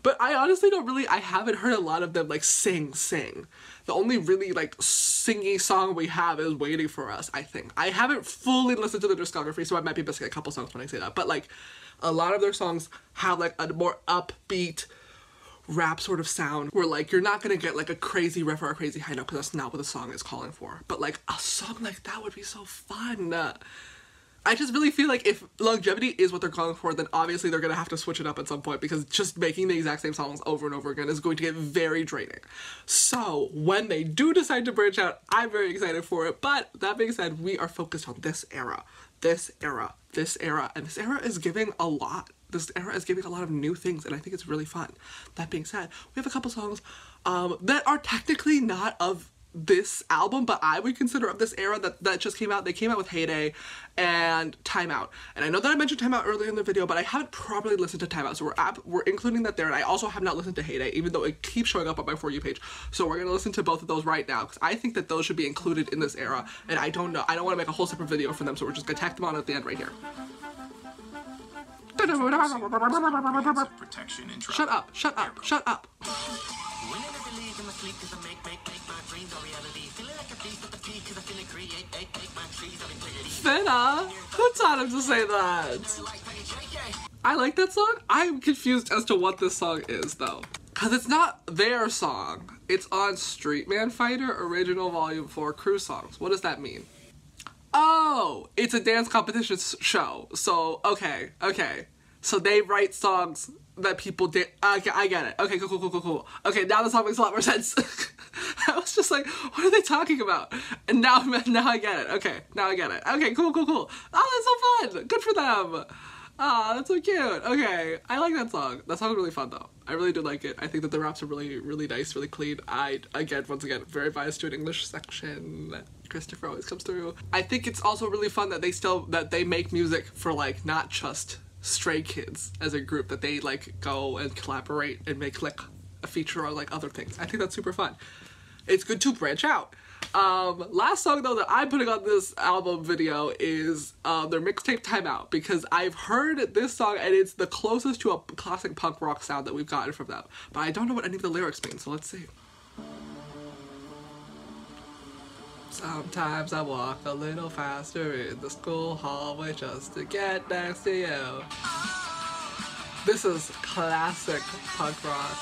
S1: But I honestly I haven't heard a lot of them like sing. The only really like singy song we have is Waiting for Us, I think. I haven't fully listened to the discography, so I might be missing a couple songs when I say that. But like, a lot of their songs have like a more upbeat rap sort of sound, where like you're not gonna get like a crazy riff or a crazy high note, because that's not what the song is calling for. But like a song like that would be so fun. I just really feel like if longevity is what they're calling for, then obviously they're gonna have to switch it up at some point, because just making the exact same songs over and over again is going to get very draining. So when they do decide to branch out, I'm very excited for it. But that being said, we are focused on this era, and this era is giving a lot. This era is giving a lot of new things, and I think it's really fun. That being said, we have a couple songs that are technically not of this album, but I would consider of this era that just came out. They came out with Heydey and Time Out. And I know that I mentioned Time Out earlier in the video, but I haven't properly listened to Time Out, so we're including that there. And I also have not listened to Heydey, even though it keeps showing up on my For You page. So we're gonna listen to both of those right now, because I think that those should be included in this era, and I don't want to make a whole separate video for them, so we're just gonna tack them on at the end right here. Shut up. Finna? Who taught him to say that? I like that song. I'm confused as to what this song is though, because it's not their song. It's on Street Man Fighter Original Volume 4 Crew Songs. What does that mean? Oh, it's a dance competition show. So, okay. So they write songs that people did. Okay, I get it. Okay, cool. Okay, now the song makes a lot more sense. I was just like, what are they talking about? And now I get it. Okay, now I get it. Okay, cool. Oh, that's so fun. Good for them. Ah, that's so cute. Okay, I like that song. That song's really fun though. I really do like it. I think that the raps are really, really nice, really clean. Once again, very biased to an English section. Christopher always comes through. I think it's also really fun that they make music for like not just Stray Kids as a group, that they like go and collaborate and make like feature on like other things. I think that's super fun. It's good to branch out. Last song though that I'm putting on this album video is their mixtape Timeout, because I've heard this song and it's the closest to a classic punk rock sound that we've gotten from them. But I don't know what any of the lyrics mean, so let's see. Sometimes I walk a little faster in the school hallway just to get next to you. This is classic punk rock.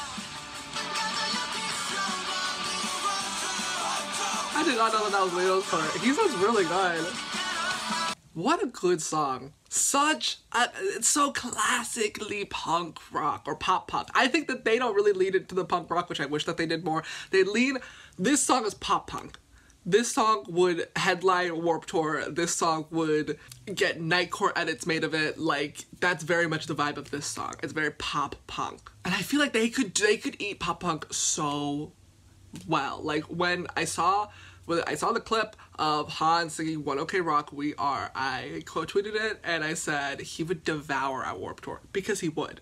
S1: I did not know that was Leo's part. He sounds really good. What a good song. It's so classically punk rock or pop punk. I think that they don't really lead into the punk rock, which I wish that they did more. This song is pop punk. This song would headline Warped Tour. This song would get Nightcore edits made of it. Like, that's very much the vibe of this song. It's very pop punk. And I feel like they could eat pop punk so well. Like, when I saw the clip of Han singing One OK Rock, We Are, I quote tweeted it and I said he would devour at Warped Tour, because he would.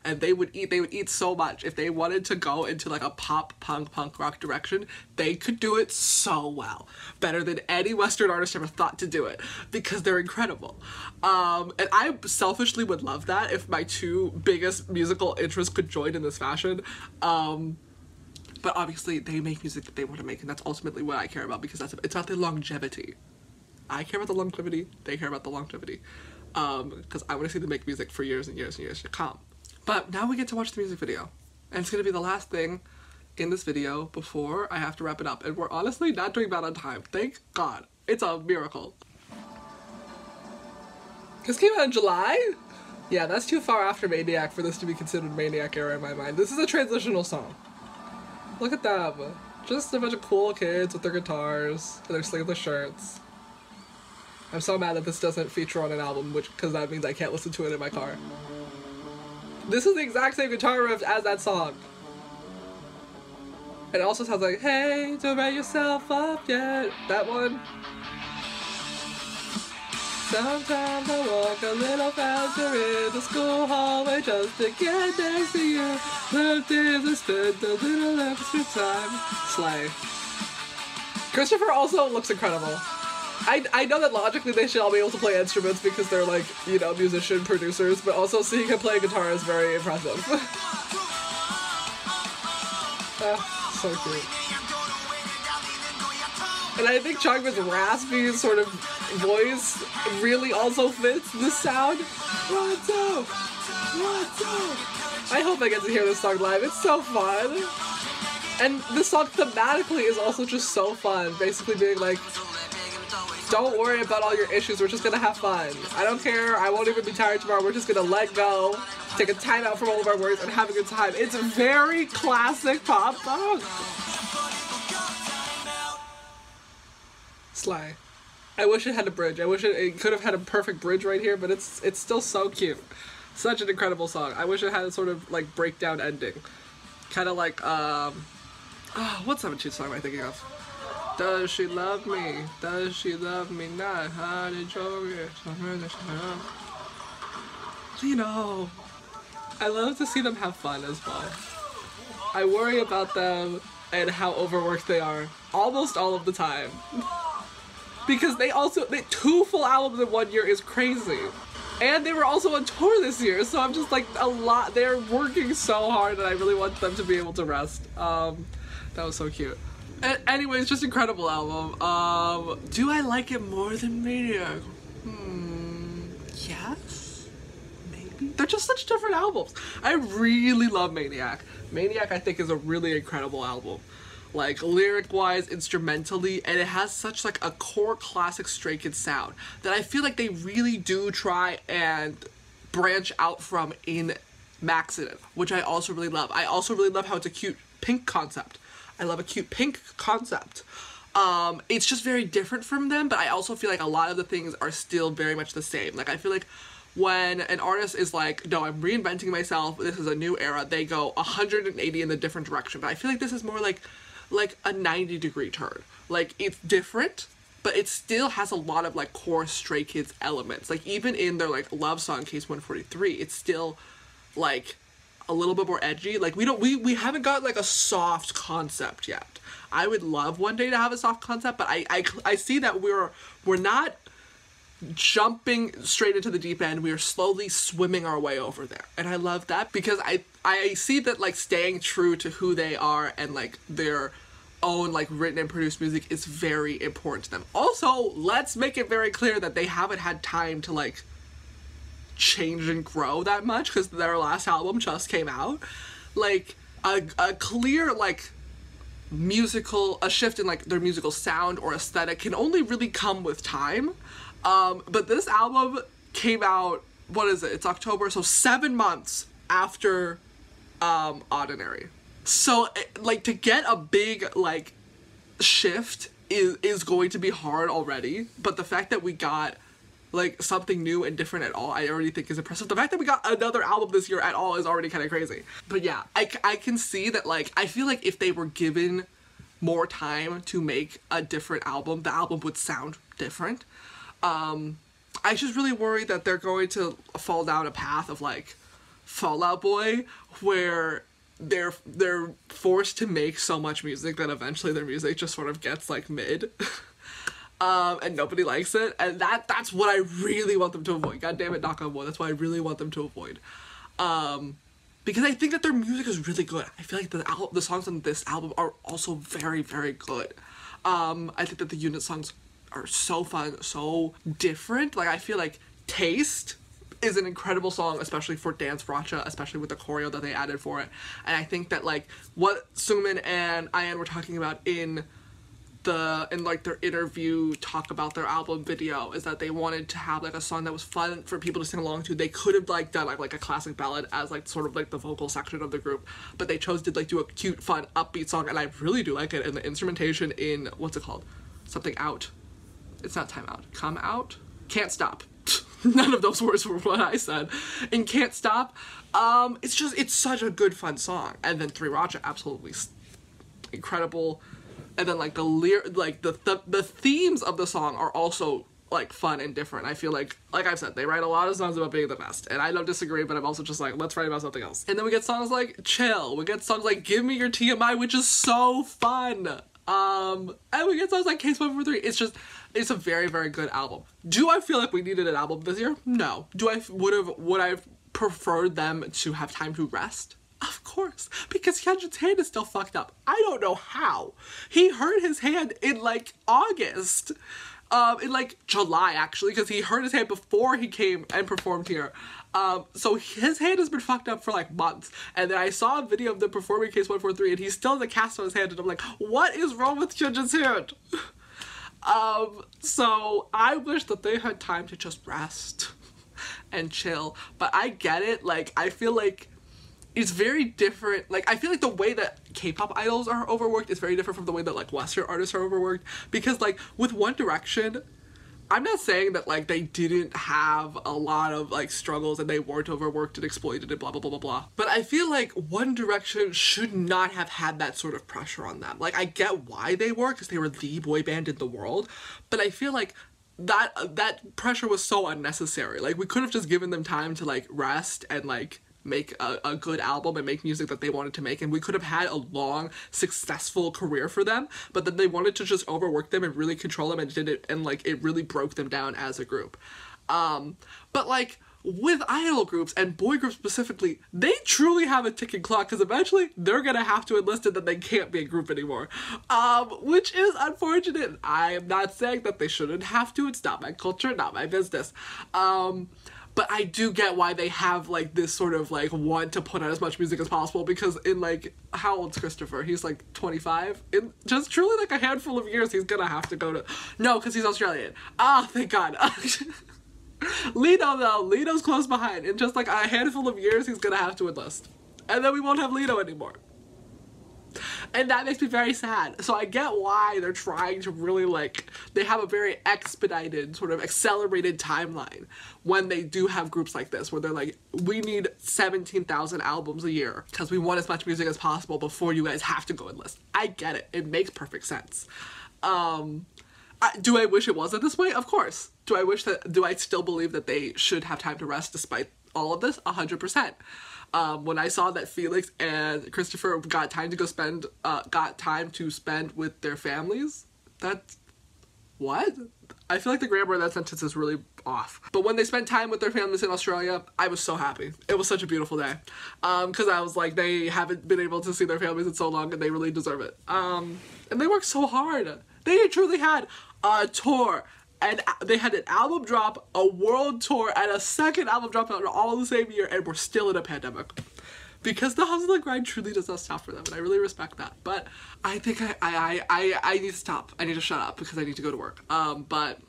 S1: And they would eat so much. If they wanted to go into like a pop punk rock direction, they could do it so well. Better than any Western artist ever thought to do it, because they're incredible. And I selfishly would love that if my two biggest musical interests could join in this fashion. But obviously they make music that they want to make, and that's ultimately what I care about, because it's about the longevity. I care about the longevity, they care about the longevity. Because I want to see them make music for years and years and years to come. But now we get to watch the music video. And it's going to be the last thing in this video before I have to wrap it up. And we're honestly not doing bad on time. Thank God. It's a miracle. This came out in July? Yeah, that's too far after Maniac for this to be considered Maniac era in my mind. This is a transitional song. Look at them. Just a bunch of cool kids with their guitars and their sleeveless shirts. I'm so mad that this doesn't feature on an album, because that means I can't listen to it in my car. This is the exact same guitar riff as that song. And it also sounds like, hey, don't write yourself up yet. That one. Sometimes I walk a little faster in the school hallway just to get next to you. Sometimes I spend a little extra time. Slay. Christopher also looks incredible. I know that logically they should all be able to play instruments because they're like, you know, musician producers, but also seeing him play guitar is very impressive. So cute. And I think Changmin's raspy sort of voice really also fits this sound. What's up? What's up? I hope I get to hear this song live. It's so fun. And this song thematically is also just so fun. Basically being like, don't worry about all your issues, we're just gonna have fun. I don't care, I won't even be tired tomorrow, we're just gonna let go, take a time out from all of our worries, and have a good time. It's a very classic pop punk. Slay. I wish it had a bridge. I wish it could have had a perfect bridge right here, but it's still so cute. Such an incredible song. I wish it had a sort of like breakdown ending. Kind of like, what 17 song am I thinking of? Does she love me? Does she love me not? How did you know, I love to see them have fun as well. I worry about them and how overworked they are almost all of the time. Because they 2 full albums in 1 year is crazy. And they were also on tour this year, so I'm just like, they're working so hard and I really want them to be able to rest. That was so cute. Anyways, just incredible album. Do I like it more than Maniac? Yes? Maybe? They're just such different albums. I really love Maniac. Maniac, I think, is a really incredible album. Like, lyric-wise, instrumentally, and it has such, like, a core classic Stray Kids sound that I feel like they really do try and branch out from in Maxident, which I also really love. I also really love how it's a cute pink concept. I love a cute pink concept. It's just very different from them, but I also feel like a lot of the things are still very much the same. Like, I feel like when an artist is like, no, I'm reinventing myself, this is a new era, they go 180 in the different direction. But I feel like this is more like a 90-degree turn. Like, it's different, but it still has a lot of, like, core Stray Kids elements. Like, even in their, like, love song, Case 143, it's still, like, a little bit more edgy. Like we haven't got like a soft concept yet. I would love one day to have a soft concept, but I see that we're not jumping straight into the deep end. We are slowly swimming our way over there, and I love that because I see that like staying true to who they are and like their own like written and produced music is very important to them. Also, let's make it very clear that they haven't had time to like change and grow that much because their last album just came out. Like a clear like a shift in like their musical sound or aesthetic can only really come with time. But this album came out, what is it? It's October, so 7 months after Ordinary. So like to get a big like shift is going to be hard already, but the fact that we got like something new and different at all, I already think is impressive. The fact that we got another album this year at all is already kind of crazy. But yeah, I can see that like, I feel like if they were given more time to make a different album, the album would sound different. I just really worry that they're going to fall down a path of like Fall Out Boy, where they're forced to make so much music that eventually their music just sort of gets like mid. And nobody likes it, and that's what I really want them to avoid. God damn it, knock on wood. That's what I really want them to avoid. Because I think that their music is really good. I feel like the songs on this album are also very, very good. I think that the unit songs are so fun, so different. Like, I feel like Taste is an incredible song, especially for Dance Racha, especially with the choreo that they added for it. And I think that like what Sumin and Ayan were talking about in like their interview talk about their album video is that they wanted to have like a song that was fun for people to sing along to. They could have like done like a classic ballad as like sort of like the vocal section of the group, but they chose to like do a cute, fun, upbeat song, and I really do like it. And the instrumentation in, what's it called? Something Out. It's not Time Out. Come Out? Can't Stop. None of those words were what I said. In Can't Stop, it's such a good, fun song. And then Three Racha, absolutely incredible. And then like the themes of the song are also like fun and different. I feel like I've said, they write a lot of songs about being the best, and I don't disagree, but I'm also just like, let's write about something else. And then we get songs like Chill. We get songs like Give Me Your TMI, which is so fun. And we get songs like Case 143. It's a very, very good album. Do I feel like we needed an album this year? No. Would I preferred them to have time to rest? Of course, because Hyunjin's hand is still fucked up. I don't know how. He hurt his hand in like August. In like July actually, because he hurt his hand before he came and performed here. So his hand has been fucked up for like months. And then I saw a video of them performing Case 143 and he still has a cast on his hand, and I'm like, what is wrong with Hyunjin's hand? So I wish that they had time to just rest and chill. But I get it. Like, I feel like it's very different. Like, I feel like the way that K-pop idols are overworked is very different from the way that like Western artists are overworked. Because like with One Direction, I'm not saying that like they didn't have a lot of like struggles and they weren't overworked and exploited and blah blah blah blah blah. But I feel like One Direction should not have had that sort of pressure on them. Like, I get why they were, because they were the boy band in the world, but I feel like that pressure was so unnecessary. Like, we could have just given them time to like rest and like make a good album and make music that they wanted to make, and we could have had a long, successful career for them, but then they wanted to just overwork them and really control them and did it, and like it really broke them down as a group. But like with idol groups and boy groups specifically, they truly have a ticking clock, because eventually they're gonna have to enlist it that they can't be a group anymore, which is unfortunate. I am not saying that they shouldn't have to. It's not my culture, not my business. But I do get why they have like this sort of like want to put out as much music as possible, because in like, how old's Christopher? He's like 25. In just truly like a handful of years he's gonna have to go to, no, because he's Australian. Ah, thank God. Lino though, Lino's close behind. In just like a handful of years he's gonna have to enlist. And then we won't have Lino anymore. And that makes me very sad. So I get why they're trying to really like, they have a very expedited, sort of accelerated timeline when they do have groups like this, where they're like, we need 17,000 albums a year because we want as much music as possible before you guys have to go enlist. I get it. It makes perfect sense. Do I wish it wasn't this way? Of course. Do I still believe that they should have time to rest despite all of this 100%. When I saw that Felix and Christopher got time to spend with their families, that's what? I feel like the grammar of that sentence is really off. But when they spent time with their families in Australia, I was so happy. It was such a beautiful day. Because I was like, they haven't been able to see their families in so long and they really deserve it. And they worked so hard. They truly had a tour. And they had an album drop, a world tour, and a second album drop out all the same year, and we're still in a pandemic. Because the hustle and grind truly does not stop for them, and I really respect that. But I think I need to stop. I need to shut up because I need to go to work. But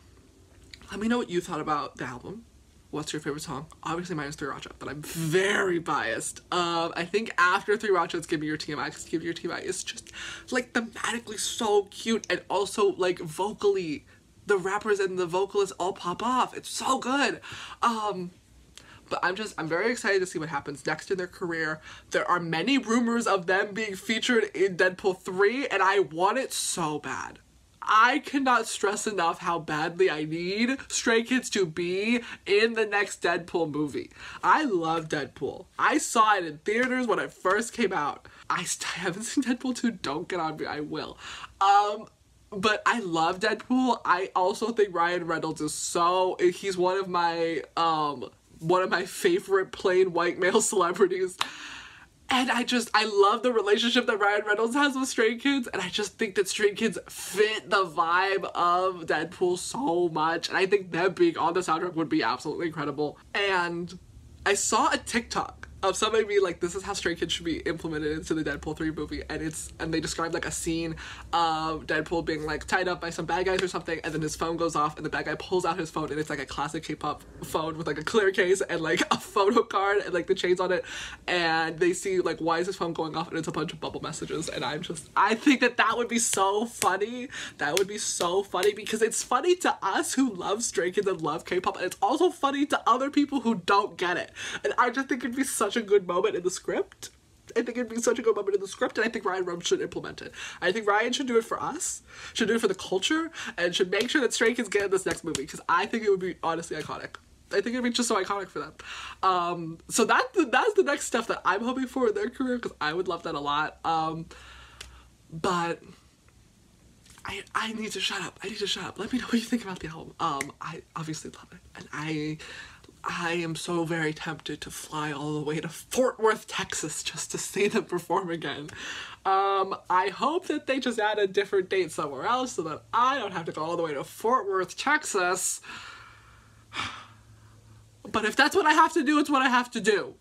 S1: let me know what you thought about the album. What's your favorite song? Obviously mine is 3 Racha, but I'm very biased. I think after 3 Racha it's Give Me Your TMI, because Give Me Your TMI is just like thematically so cute, and also like vocally the rappers and the vocalists all pop off. It's so good. But I'm very excited to see what happens next in their career. There are many rumors of them being featured in Deadpool 3, and I want it so bad. I cannot stress enough how badly I need Stray Kids to be in the next Deadpool movie. I love Deadpool. I saw it in theaters when it first came out. I still haven't seen Deadpool 2. Don't get on me. I will. But I love Deadpool. I also think Ryan Reynolds is he's one of my favorite plain white male celebrities. And I love the relationship that Ryan Reynolds has with Stray Kids, and I just think that Stray Kids fit the vibe of Deadpool so much, and I think them being on the soundtrack would be absolutely incredible. And I saw a TikTok of somebody being like, this is how Stray Kids should be implemented into the Deadpool 3 movie, and they described like a scene of Deadpool being like tied up by some bad guys or something, and then his phone goes off and the bad guy pulls out his phone, and it's like a classic K-pop phone with like a clear case and like a photo card and like the chains on it, and they see like, why is his phone going off, and it's a bunch of bubble messages. And I think that would be so funny. That would be so funny because it's funny to us who love Stray Kids and love K-pop, and it's also funny to other people who don't get it. And I just think it'd be such a good moment in the script. I think it'd be such a good moment in the script, and I think Ryan Reynolds should implement it. I think Ryan should do it for us, should do it for the culture, and should make sure that Stray Kids get in this next movie, because I think it would be honestly iconic. I think it'd be just so iconic for them. So that's the next stuff that I'm hoping for in their career, because I would love that a lot. But I need to shut up. I need to shut up. Let me know what you think about the album. I obviously love it, and I am so very tempted to fly all the way to Fort Worth, Texas just to see them perform again. I hope that they just add a different date somewhere else so that I don't have to go all the way to Fort Worth, Texas. But if that's what I have to do, it's what I have to do.